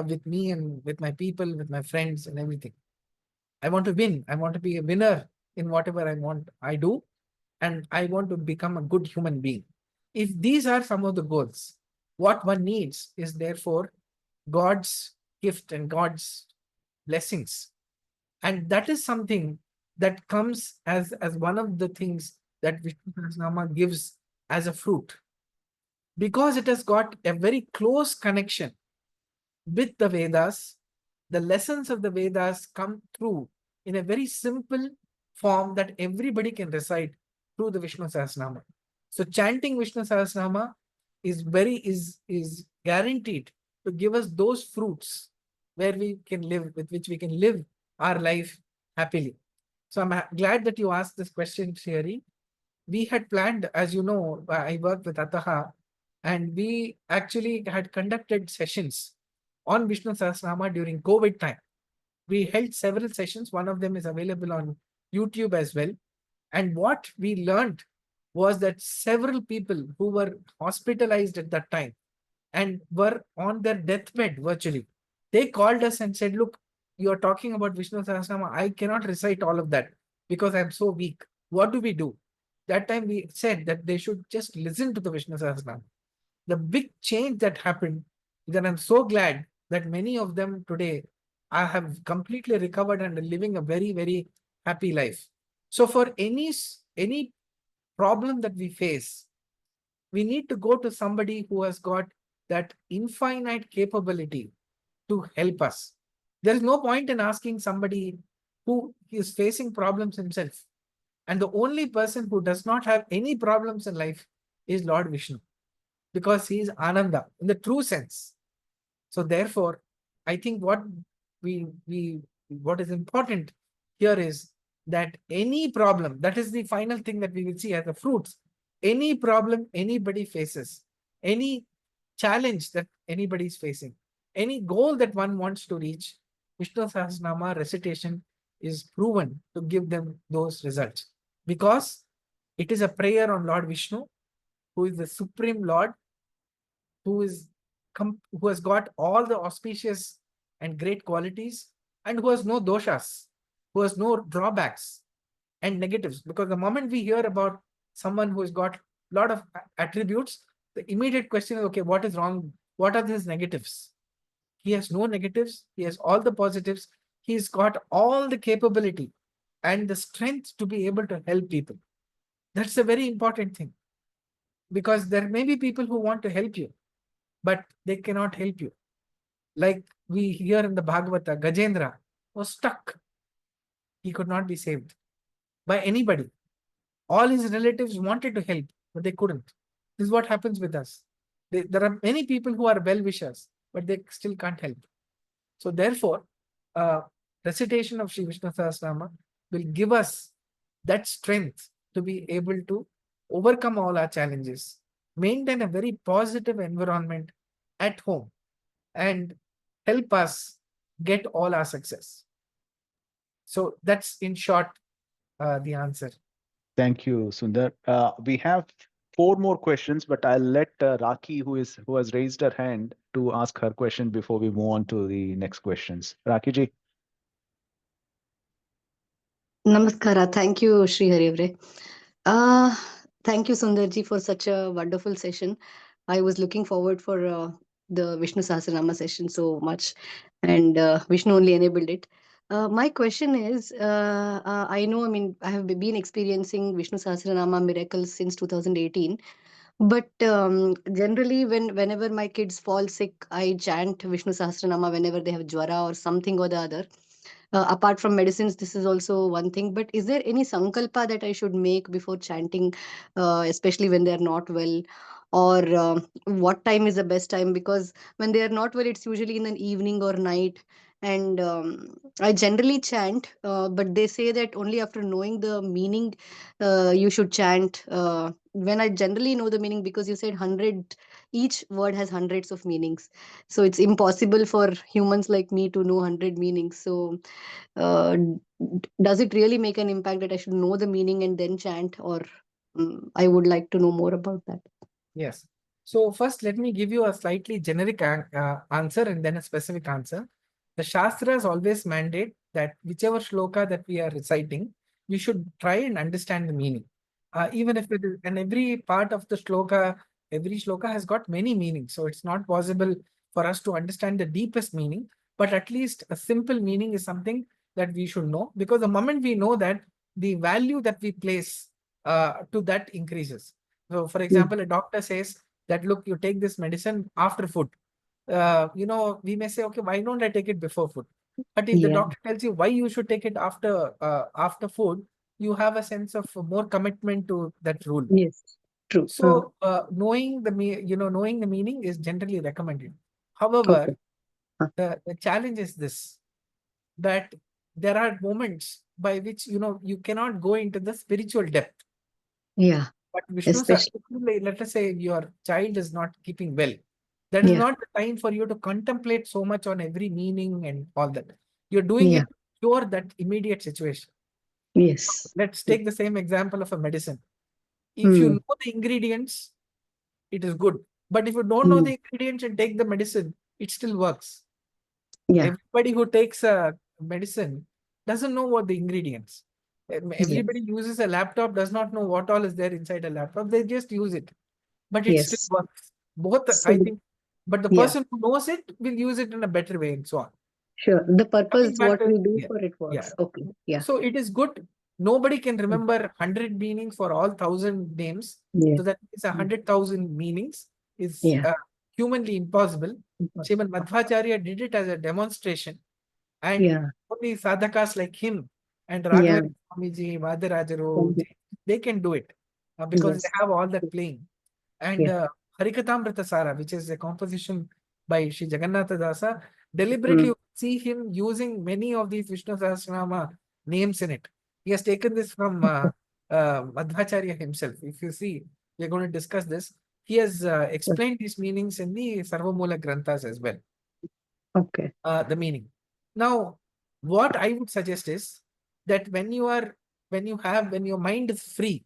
with me and with my people, with my friends and everything. I want to win. I want to be a winner in whatever I do. And I want to become a good human being. If these are some of the goals, what one needs is therefore God's gift and God's blessings. And that is something that comes as one of the things that Vishnu Sahasranama gives as a fruit, because it has got a very close connection with the Vedas. The lessons of the Vedas come through in a very simple form that everybody can recite through the Vishnu Sahasranama. So chanting Vishnu Sahasranama is guaranteed to give us those fruits where we can live, with which we can live our life happily. So I'm glad that you asked this question, Sherry. We had planned, as you know, I work with Ataha, and we actually had conducted sessions on Vishnu Sahasranama during COVID time. We held several sessions. One of them is available on YouTube as well. And what we learned was that several people who were hospitalized at that time and were on their deathbed virtually, they called us and said, look, you are talking about Vishnu Sahasranama. I cannot recite all of that because I'm so weak. What do we do? That time we said that they should just listen to the Vishnu Sahasranama. The big change that happened, that I'm so glad that many of them today I have completely recovered and are living a very, very happy life. So for any problem that we face, we need to go to somebody who has got that infinite capability to help us. There is no point in asking somebody who is facing problems himself. And the only person who does not have any problems in life is Lord Vishnu, because he is Ananda in the true sense. So therefore, I think what is important here is that any problem, that is the final thing that we will see as the fruits, any problem anybody faces, any challenge that anybody is facing, any goal that one wants to reach, Vishnu Sahasranama recitation is proven to give them those results, because it is a prayer on Lord Vishnu, who is the Supreme Lord, who has got all the auspicious and great qualities, and who has no doshas, who has no drawbacks and negatives. Because the moment we hear about someone who has got a lot of attributes, the immediate question is, okay, what is wrong? What are his negatives? He has no negatives. He has all the positives. He's got all the capability and the strength to be able to help people. That's a very important thing, because there may be people who want to help you, but they cannot help you. Like we hear in the Bhagavata, Gajendra was stuck. He could not be saved by anybody. All his relatives wanted to help, but they couldn't. This is what happens with us. There are many people who are well-wishers, but they still can't help. So therefore, recitation of Sri Vishnu Sahasranama will give us that strength to be able to overcome all our challenges, maintain a very positive environment at home, and help us get all our success. So that's in short the answer. Thank you, Sundar. We have four more questions, but I'll let Raki, who has raised her hand, to ask her question before we move on to the next questions. Raki ji. Namaskara. Thank you, Sri Harivre. Uh, Thank you, Sundarji, for such a wonderful session. I was looking forward for the Vishnu Sahasranama session so much, and Vishnu only enabled it. My question is, I know, I mean, I have been experiencing Vishnu Sahasranama miracles since 2018, but generally, whenever my kids fall sick, I chant Vishnu Sahasranama whenever they have jwara or something or the other. Apart from medicines, this is also one thing. But is there any sankalpa that I should make before chanting, especially when they are not well? Or what time is the best time? Because when they are not well, it's usually in an evening or night. And I generally chant, but they say that only after knowing the meaning, you should chant. When I generally know the meaning, because you said 100, each word has hundreds of meanings. So it's impossible for humans like me to know 100 meanings. So does it really make an impact that I should know the meaning and then chant, or I would like to know more about that. Yes. So first, let me give you a slightly generic answer and then a specific answer. The Shastras always mandate that whichever shloka that we are reciting, we should try and understand the meaning. Even if it is, and every part of the shloka, every shloka has got many meanings. So it's not possible for us to understand the deepest meaning, but at least a simple meaning is something that we should know, because the moment we know that, the value that we place to that increases. So, for example, a doctor says that, look, you take this medicine after food. We may say, okay, why don't I take it before food? But if the doctor tells you why you should take it after food, you have a sense of more commitment to that rule. Yes. True. So knowing the meaning is generally recommended. However, Okay. the challenge is this, that there are moments by which you cannot go into the spiritual depth. Yeah. But Vishnu, Especially. let us say your child is not keeping well. That is Yeah. not the time for you to contemplate so much on every meaning and all that. You're doing Yeah. it to cure that immediate situation. Yes. Let's take the same example of a medicine. If you know the ingredients, it is good. But if you don't know the ingredients and take the medicine, it still works. Yeah. Everybody who takes a medicine doesn't know what the ingredients. Everybody uses a laptop, does not know what all is there inside a laptop. They just use it, but it still Yes. works. Both, So I think, but the yeah, person who knows it will use it in a better way and so on. sure. The Coming purpose, back what to, we do yeah, for it yeah. works. Okay. Yeah. So it is good. Nobody can remember 100 meanings for all 1,000 names. Yeah. So that is 100,000 meanings is Yeah. humanly impossible. Srimad Madhvacharya did it as a demonstration. And Yeah. only sadhakas like him and Yeah. Raghavendra Swamiji, Vadarajaru, they can do it because they Yes. have all that playing. And Yeah. Harikatamrita Sara, which is a composition by Sri Jagannatha Dasa, deliberately you see him using many of these Vishnu Sahasranama names in it. He has taken this from Madhvacharya himself. If you see, we're going to discuss this. He has explained these meanings in the Sarvamula Granthas as well. Okay. The meaning. Now, what I would suggest is that when your mind is free,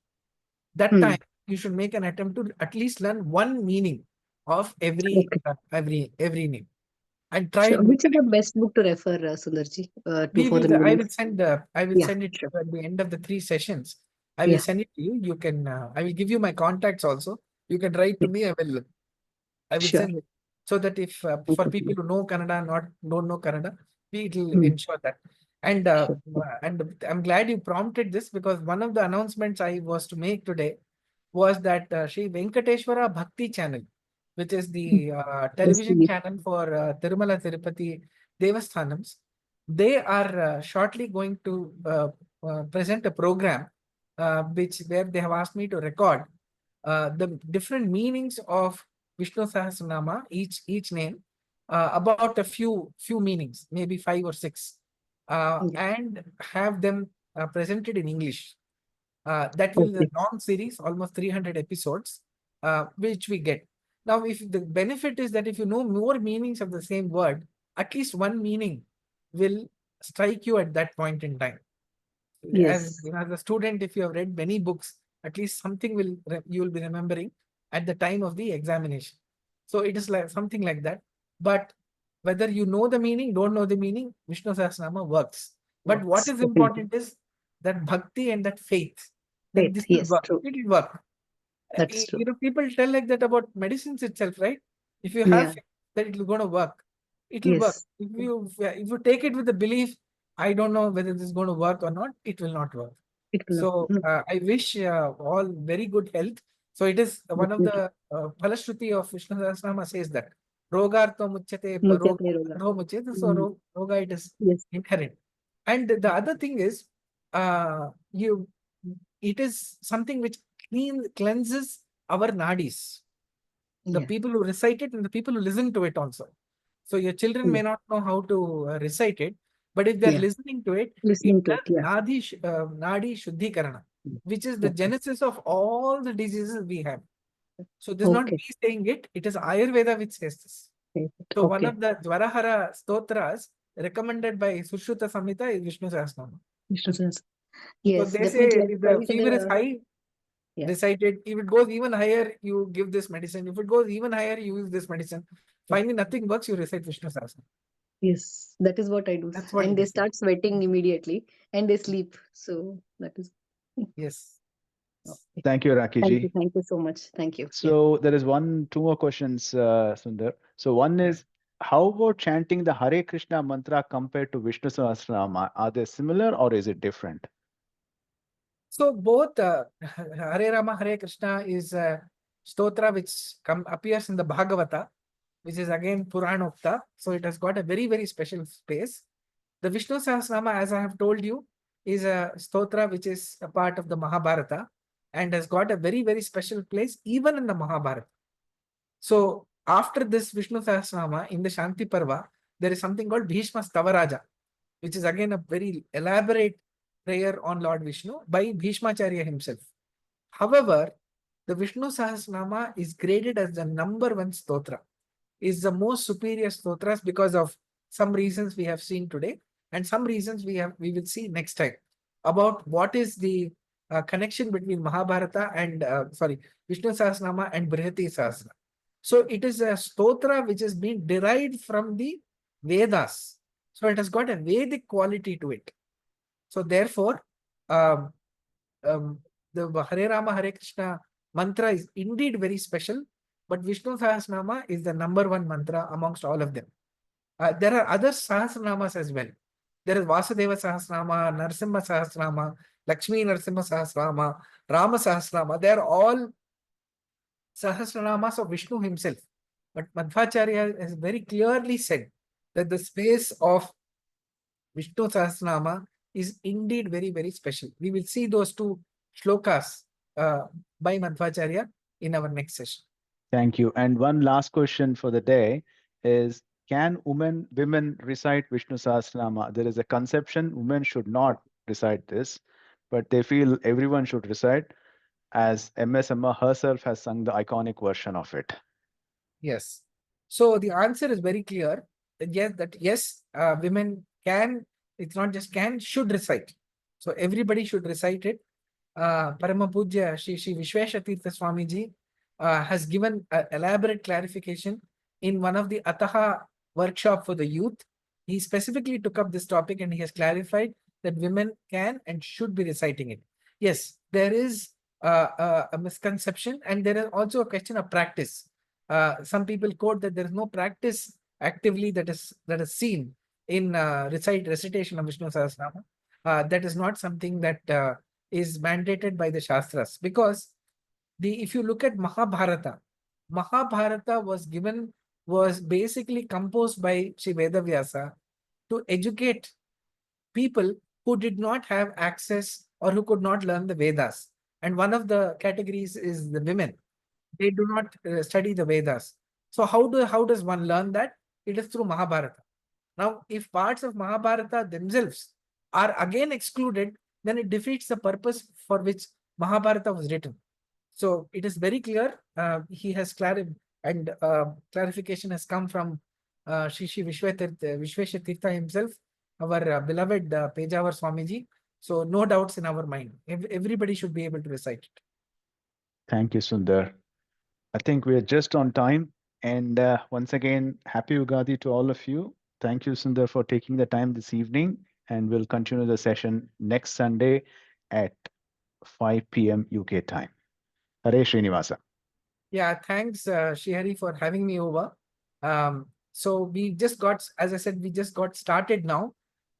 that time you should make an attempt to at least learn one meaning of every Okay. name and try Sure. and Which is the best book to refer, Sundarji, to for the I will beginners? send Yeah. it Sure. at the end of the 3 sessions. I will Yeah. send it to you. You can I will give you my contacts also. You can write to Yeah. me. I will Sure. send it so that if Thank for people you. who know Kannada, don't know Kannada, it will Hmm. ensure that. And Sure. I'm glad you prompted this, because one of the announcements I was to make today was that Sri Venkateshwara Bhakti channel, which is the Yes, television please. channel for Tirumala Tirupati Devasthanams, they are shortly going to present a program where they have asked me to record the different meanings of Vishnu Sahasranama, each name, about a few meanings, maybe 5 or 6, Yeah. and have them presented in English. That will be a Okay. long series, almost 300 episodes, which we get. Now, if the benefit is that if you know more meanings of the same word, at least one meaning will strike you at that point in time. As Yes. as a student, if you have read many books, at least something you will be remembering at the time of the examination. So it is like something like that. But whether you know the meaning, don't know the meaning, Vishnu Sahasranama works. But what Works. is Definitely. important is that bhakti and that faith, that Faith. this will Yes. work. True. It will work. That's true. People tell like that about medicines itself, right? If you have Yeah. faith that it will going to work, it will work. Yes. If you take it with the belief, I don't know whether this is going to work or not, it will not work. It will not. So No, I wish all very good health. So it is one of definitely. the Palashruti of Vishnu Sahasranama says that Rogartha muchyate Mujhate paroga roga. dho muchyate. So Mm. roga, it is Yes. inherent. And the other thing is, you it is something which cleanses our nadis. The Yeah. people who recite it and the people who listen to it also. So your children Yeah. may not know how to recite it, but if they're Yeah. listening to it, it Listening to does it. Yeah. nadi shuddhikarana, which is the Okay. genesis of all the diseases we have. So this is not Okay. me saying it, it is Ayurveda which says this. So one Okay. of the Dwarahara stotras recommended by Sushruta Samhita is Vishnu Sahasranama. Vishnu Sahasranama. So Yes, they say definitely. if I the tried fever is high, yeah. recite it. If it goes even higher, you give this medicine. If it goes even higher, you use this medicine. Finally, nothing works, you recite Vishnu Sahasranama. Yes, that is what I do. That's what And it they is. start sweating immediately and they sleep. So that is Yes. okay. Thank you, Rakiji. Thank you so much. Thank you. Yeah. So there is two more questions, Sundar. So one is, how about chanting the Hare Krishna mantra compared to Vishnu Sahasranama? Are they similar or is it different? So both Hare Rama, Hare Krishna is a stotra which appears in the Bhagavata, which is again Puranokta. So it has got a very, very special space. The Vishnu Sahasranama, as I have told you, is a stotra which is a part of the Mahabharata and has got a very, very special place even in the Mahabharata. So after this Vishnu Sahasranama, in the Shanti Parva, there is something called Bhishma Stavaraja, which is again a very elaborate prayer on Lord Vishnu by Bhishmacharya himself. However, the Vishnu Sahasranama is graded as the #1 stotra, is the most superior stotras because of some reasons we have seen today and some reasons we will see next time about what is the connection between Mahabharata and Vishnu Sahasranama and Brihati Sahasranama. So it is a stotra which has been derived from the Vedas. So it has got a Vedic quality to it. So therefore, the Hare Rama, Hare Krishna mantra is indeed very special, but Vishnu Sahasranama is the #1 mantra amongst all of them. There are other Sahasranamas as well. There is Vasudeva Sahasranama, Narasimha Sahasranama, Lakshmi Narasimha Sahasranama, Rama Sahasranama. They are all Sahasranamas of Vishnu himself. But Madhvacharya has very clearly said that the space of Vishnu Sahasranama is indeed very, very special. We will see those two shlokas by Madhvacharya in our next session. Thank you. And one last question for the day is, can women recite Vishnu Sahasranama? There is a conception women should not recite this, but they feel everyone should recite, as MS Amma herself has sung the iconic version of it. Yes. So the answer is very clear. Yes, women can, it's not just can, should recite. So everybody should recite it. Parama Pujya Shri Vishweshatirtha Swamiji has given an elaborate clarification in one of the Ataha workshop for the youth. He specifically took up this topic and he has clarified that women can and should be reciting it. Yes, there is a misconception and there is also a question of practice. Some people quote that there is no practice actively that is seen in recitation of Vishnu Sahasranama. That is not something that is mandated by the Shastras, because if you look at Mahabharata was basically composed by Sri Vedavyasa to educate people who did not have access or who could not learn the Vedas. And one of the categories is the women. They do not study the Vedas. So how does one learn that? It is through Mahabharata. Now, if parts of Mahabharata themselves are again excluded, then it defeats the purpose for which Mahabharata was written. So it is very clear. He has clarified, and clarification has come from Shri Vishweshatirtha himself, our beloved Pejawar Swamiji. So no doubts in our mind. Everybody should be able to recite it. Thank you, Sundar. I think we are just on time. And once again, happy Yugadi to all of you. Thank you, Sundar, for taking the time this evening. And we'll continue the session next Sunday at 5 p.m. UK time. Hare Srinivasa. Yeah, thanks, Srihari, for having me over. So we just got, as I said, we just got started now.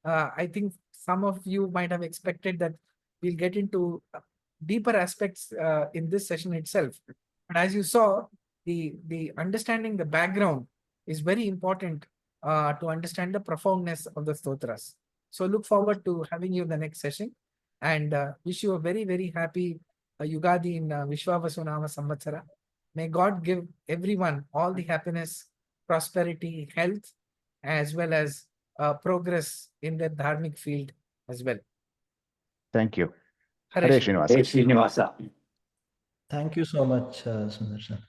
I think some of you might have expected that we'll get into deeper aspects in this session itself. But as you saw, the understanding the background is very important to understand the profoundness of the stotras. So look forward to having you in the next session, and wish you a very, very happy Yugadi in Vishwavasunama Samvatsara. May God give everyone all the happiness, prosperity, health, as well as progress in the dharmic field as well. Thank you. Hare Hare Srinivasa. Srinivasa. Thank you so much, Sundar sir.